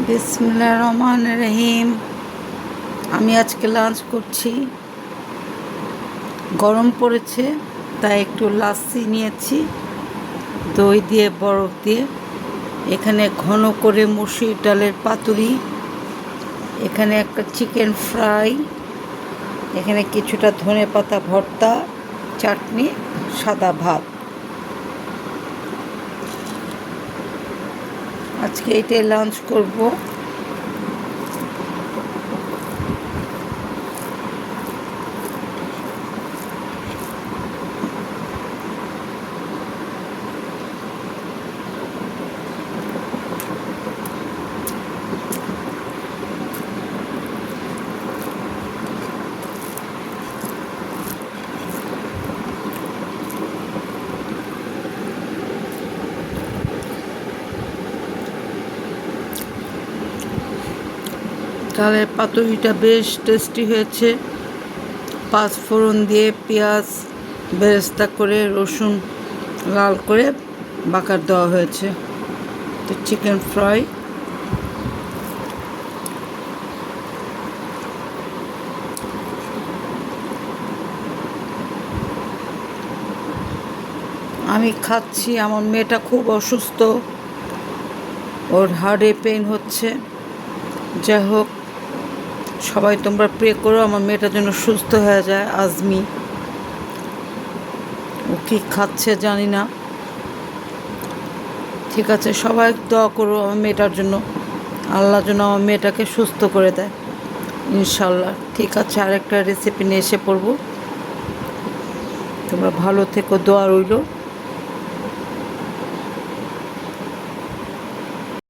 বিসমিল্লাহির রহমানির রহিম। আমি আজকে লাঞ্চ করছি। গরম পড়েছে তাই একটু লাচ্ছি নিয়েছি, দই দিয়ে বরফ দিয়ে। এখানে ঘন করে মসুর ডালের পাতুরি, এখানে একটা চিকেন ফ্রাই, এখানে কিছুটা ধনেপাতা ভর্তা, চাটনি, সাদা ভাত। আজকে এটাই লাঞ্চ করব। ডালের পাতুরিটা বেশ টেস্টি হয়েছে। পাঁচফোড়ন দিয়ে পেঁয়াজ বেরেস্তা করে রসুন লাল করে বাগার দেওয়া হয়েছে। তো চিকেন ফ্রাই, আমি খাচ্ছি। আমার মেয়েটা খুব অসুস্থ, ওর হার্টে পেইন হচ্ছে। যাই হোক, সবাই তোমরা প্রে করো আমার মেয়েটার জন্য সুস্থ হয়ে যায়। আজমি ও কী খাচ্ছে জানি না। ঠিক আছে, সবাই দোয়া করো আমার মেয়েটার জন্য, আল্লাহ যেন আমার মেয়েটাকে সুস্থ করে দেয় ইনশাল্লাহ। ঠিক আছে, আরেকটা রেসিপি নিয়ে এসে পড়বো। তোমরা ভালো থেকো, দোয়া রইল।